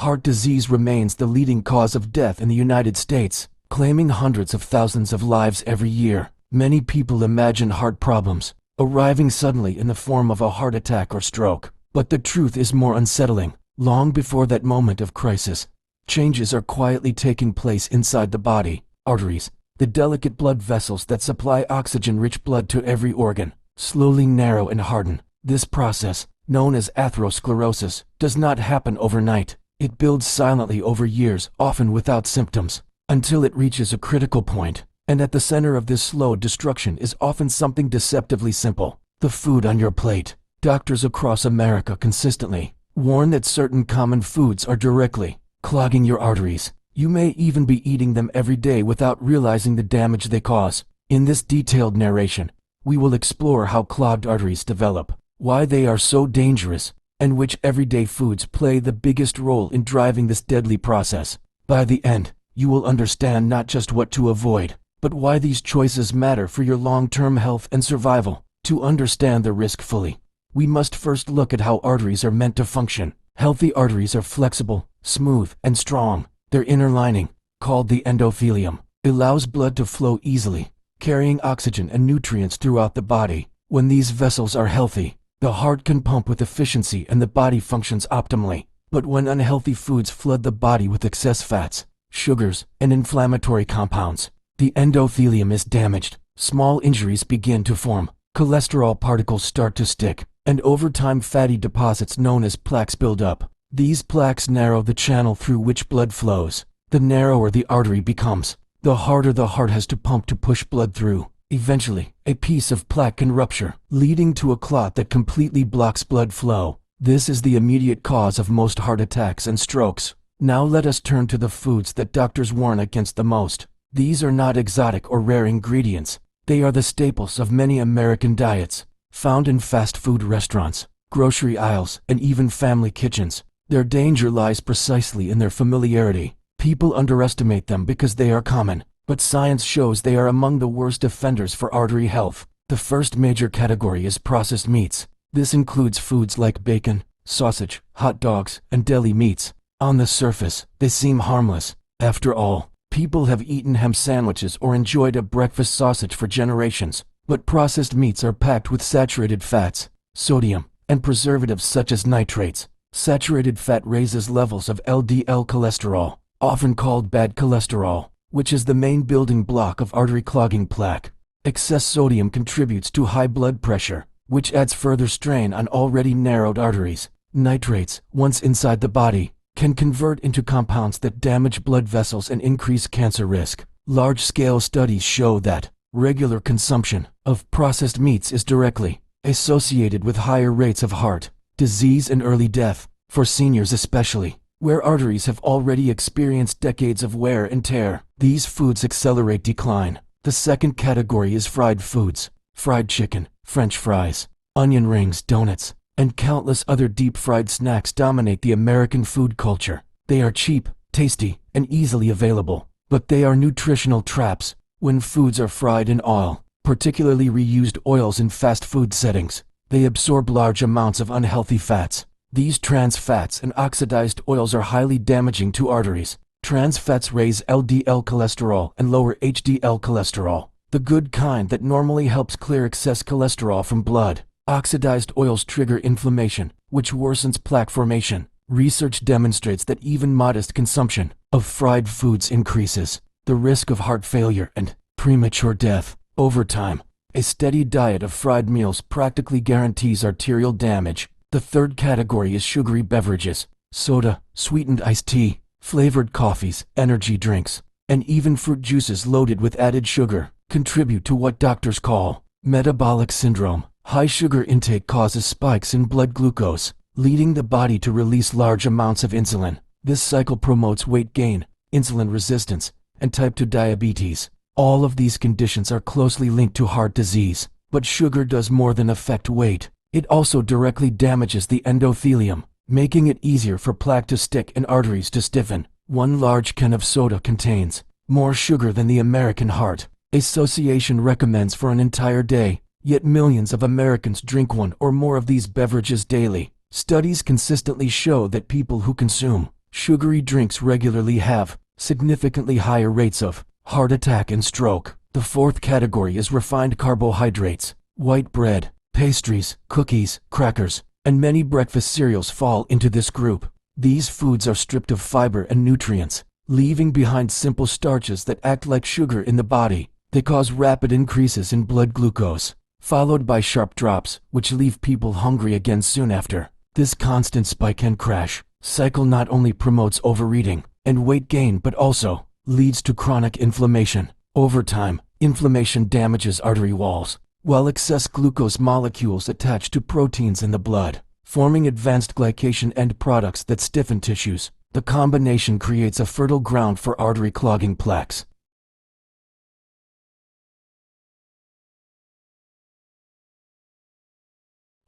Heart disease remains the leading cause of death in the United States, claiming hundreds of thousands of lives every year. Many people imagine heart problems arriving suddenly in the form of a heart attack or stroke. But the truth is more unsettling. Long before that moment of crisis, changes are quietly taking place inside the body. Arteries, the delicate blood vessels that supply oxygen-rich blood to every organ, slowly narrow and harden. This process, known as atherosclerosis, does not happen overnight. It builds silently over years, often without symptoms, until it reaches a critical point. And at the center of this slow destruction is often something deceptively simple: the food on your plate. Doctors across America consistently warn that certain common foods are directly clogging your arteries. You may even be eating them every day without realizing the damage they cause. In this detailed narration, we will explore how clogged arteries develop, why they are so dangerous, and which everyday foods play the biggest role in driving this deadly process. By the end, you will understand not just what to avoid, but why these choices matter for your long-term health and survival. To understand the risk fully, we must first look at how arteries are meant to function. Healthy arteries are flexible, smooth, and strong. Their inner lining, called the endothelium, allows blood to flow easily, carrying oxygen and nutrients throughout the body. When these vessels are healthy, the heart can pump with efficiency and the body functions optimally. But when unhealthy foods flood the body with excess fats, sugars, and inflammatory compounds, the endothelium is damaged. Small injuries begin to form, cholesterol particles start to stick, and over time fatty deposits known as plaques build up. These plaques narrow the channel through which blood flows. The narrower the artery becomes, the harder the heart has to pump to push blood through. Eventually, a piece of plaque can rupture, leading to a clot that completely blocks blood flow. This is the immediate cause of most heart attacks and strokes. Now let us turn to the foods that doctors warn against the most. These are not exotic or rare ingredients. They are the staples of many American diets, found in fast food restaurants, grocery aisles, and even family kitchens. Their danger lies precisely in their familiarity. People underestimate them because they are common, but science shows they are among the worst offenders for artery health. The first major category is processed meats. This includes foods like bacon, sausage, hot dogs, and deli meats. On the surface, they seem harmless. After all, people have eaten ham sandwiches or enjoyed a breakfast sausage for generations. But processed meats are packed with saturated fats, sodium, and preservatives such as nitrates. Saturated fat raises levels of LDL cholesterol, often called bad cholesterol, which is the main building block of artery clogging plaque. Excess sodium contributes to high blood pressure, which adds further strain on already narrowed arteries. Nitrates, once inside the body, can convert into compounds that damage blood vessels and increase cancer risk. Large-scale studies show that regular consumption of processed meats is directly associated with higher rates of heart disease and early death, for seniors especially, where arteries have already experienced decades of wear and tear. These foods accelerate decline. The second category is fried foods. Fried chicken, French fries, onion rings, donuts, and countless other deep-fried snacks dominate the American food culture. They are cheap, tasty, and easily available, but they are nutritional traps. When foods are fried in oil, particularly reused oils in fast food settings, they absorb large amounts of unhealthy fats. These trans fats and oxidized oils are highly damaging to arteries. Trans fats raise LDL cholesterol and lower HDL cholesterol, the good kind that normally helps clear excess cholesterol from blood. Oxidized oils trigger inflammation, which worsens plaque formation. Research demonstrates that even modest consumption of fried foods increases the risk of heart failure and premature death. Over time, a steady diet of fried meals practically guarantees arterial damage. The third category is sugary beverages. Soda, sweetened iced tea, flavored coffees, energy drinks, and even fruit juices loaded with added sugar contribute to what doctors call metabolic syndrome. High sugar intake causes spikes in blood glucose, leading the body to release large amounts of insulin. This cycle promotes weight gain, insulin resistance, and type 2 diabetes. All of these conditions are closely linked to heart disease, but sugar does more than affect weight. It also directly damages the endothelium, making it easier for plaque to stick and arteries to stiffen. One large can of soda contains more sugar than the American Heart Association recommends for an entire day, yet millions of Americans drink one or more of these beverages daily. Studies consistently show that people who consume Sugary drinks regularly have significantly higher rates of heart attack and stroke. The fourth category is refined carbohydrates. White bread, pastries, cookies, crackers, and many breakfast cereals fall into this group. These foods are stripped of fiber and nutrients, leaving behind simple starches that act like sugar in the body. They cause rapid increases in blood glucose, followed by sharp drops, which leave people hungry again soon after. This constant spike and crash cycle not only promotes overeating and weight gain but also leads to chronic inflammation. Over time, inflammation damages artery walls, while excess glucose molecules attach to proteins in the blood, forming advanced glycation end products that stiffen tissues. The combination creates a fertile ground for artery clogging plaques.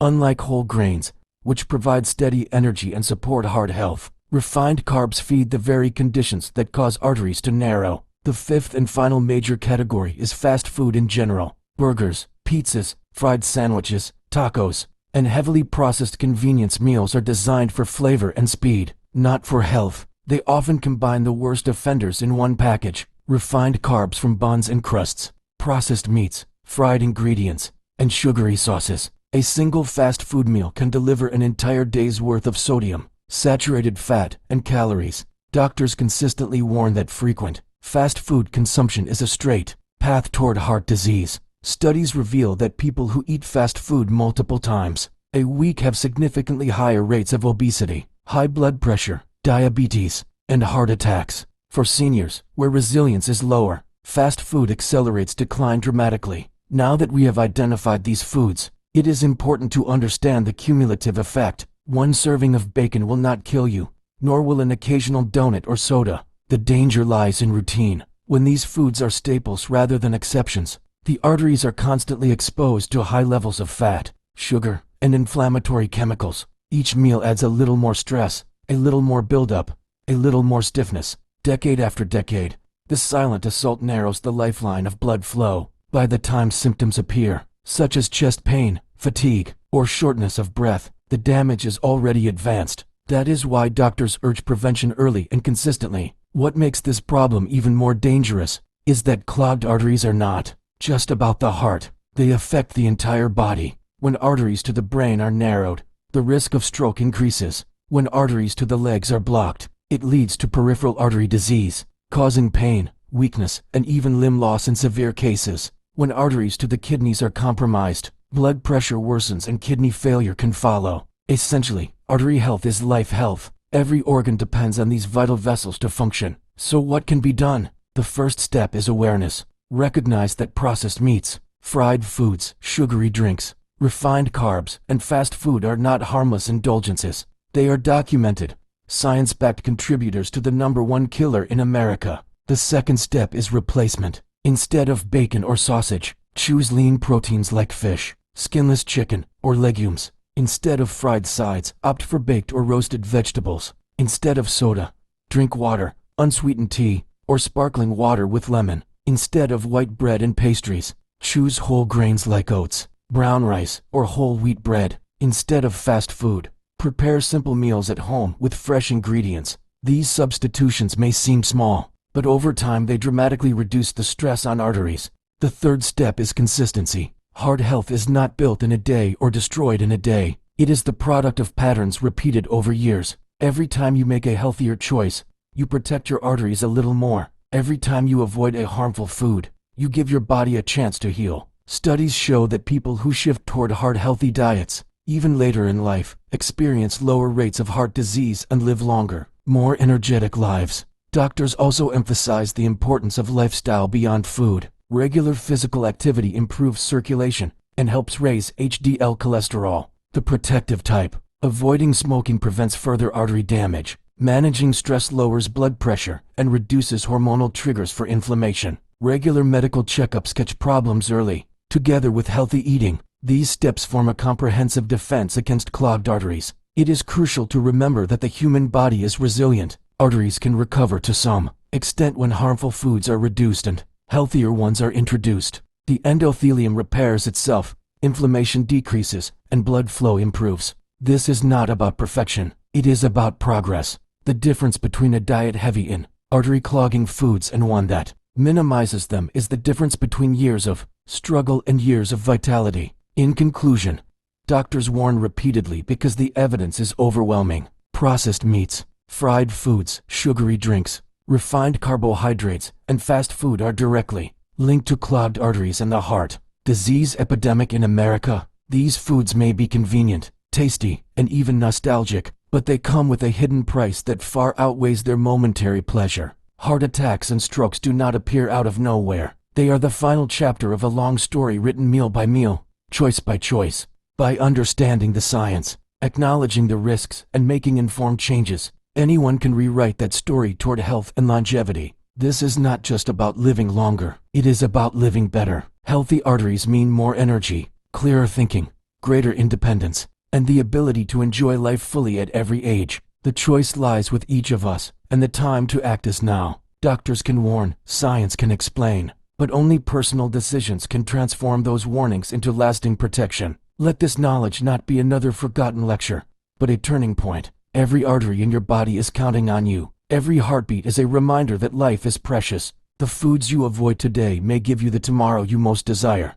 Unlike whole grains, which provide steady energy and support heart health, refined carbs feed the very conditions that cause arteries to narrow. The fifth and final major category is fast food in general. Burgers, pizzas, fried sandwiches, tacos, and heavily processed convenience meals are designed for flavor and speed, not for health. They often combine the worst offenders in one package: refined carbs from buns and crusts, processed meats, fried ingredients, and sugary sauces. A single fast food meal can deliver an entire day's worth of sodium, saturated fat, and calories. Doctors consistently warn that frequent fast food consumption is a straight path toward heart disease. Studies reveal that people who eat fast food multiple times a week have significantly higher rates of obesity, high blood pressure, diabetes, and heart attacks. For seniors, where resilience is lower, fast food accelerates decline dramatically. Now that we have identified these foods, it is important to understand the cumulative effect. One serving of bacon will not kill you, nor will an occasional donut or soda. The danger lies in routine. When these foods are staples rather than exceptions, the arteries are constantly exposed to high levels of fat, sugar, and inflammatory chemicals. Each meal adds a little more stress, a little more buildup, a little more stiffness. Decade after decade, this silent assault narrows the lifeline of blood flow. By the time symptoms appear, such as chest pain, fatigue, or shortness of breath, the damage is already advanced. That is why doctors urge prevention early and consistently. What makes this problem even more dangerous is that clogged arteries are not just about the heart. They affect the entire body. When arteries to the brain are narrowed, the risk of stroke increases. When arteries to the legs are blocked, it leads to peripheral artery disease, causing pain, weakness, and even limb loss in severe cases. When arteries to the kidneys are compromised, blood pressure worsens and kidney failure can follow. Essentially, artery health is life health. Every organ depends on these vital vessels to function. So what can be done? The first step is awareness. Recognize that processed meats, fried foods, sugary drinks, refined carbs, and fast food are not harmless indulgences. They are documented, science-backed contributors to the #1 killer in America. The second step is replacement. Instead of bacon or sausage, choose lean proteins like fish, skinless chicken, or legumes. Instead of fried sides, opt for baked or roasted vegetables. Instead of soda, drink water, unsweetened tea, or sparkling water with lemon. Instead of white bread and pastries, choose whole grains like oats, brown rice, or whole wheat bread. Instead of fast food, prepare simple meals at home with fresh ingredients. These substitutions may seem small, but over time they dramatically reduce the stress on arteries. The third step is consistency. Heart health is not built in a day or destroyed in a day. It is the product of patterns repeated over years. Every time you make a healthier choice, you protect your arteries a little more. Every time you avoid a harmful food, you give your body a chance to heal. Studies show that people who shift toward heart-healthy diets, even later in life, experience lower rates of heart disease and live longer, more energetic lives. Doctors also emphasize the importance of lifestyle beyond food. Regular physical activity improves circulation and helps raise HDL cholesterol, the protective type. Avoiding smoking prevents further artery damage. Managing stress lowers blood pressure and reduces hormonal triggers for inflammation. Regular medical checkups catch problems early. Together with healthy eating, these steps form a comprehensive defense against clogged arteries. It is crucial to remember that the human body is resilient. Arteries can recover to some extent when harmful foods are reduced and healthier ones are introduced. The endothelium repairs itself, inflammation decreases, and blood flow improves. This is not about perfection. It is about progress. The difference between a diet heavy in artery clogging foods and one that minimizes them is the difference between years of struggle and years of vitality. In conclusion, doctors warn repeatedly because the evidence is overwhelming. Processed meats, fried foods, sugary drinks, refined carbohydrates, and fast food are directly linked to clogged arteries and the heart disease epidemic in America. These foods may be convenient, tasty, and even nostalgic, but they come with a hidden price that far outweighs their momentary pleasure. Heart attacks and strokes do not appear out of nowhere. They are the final chapter of a long story written meal by meal, choice by choice. By understanding the science, acknowledging the risks, and making informed changes, anyone can rewrite that story toward health and longevity. This is not just about living longer, it is about living better. Healthy arteries mean more energy, clearer thinking, greater independence, and the ability to enjoy life fully at every age. The choice lies with each of us, and the time to act is now. Doctors can warn, science can explain, but only personal decisions can transform those warnings into lasting protection. Let this knowledge not be another forgotten lecture, but a turning point. Every artery in your body is counting on you. Every heartbeat is a reminder that life is precious. The foods you avoid today may give you the tomorrow you most desire.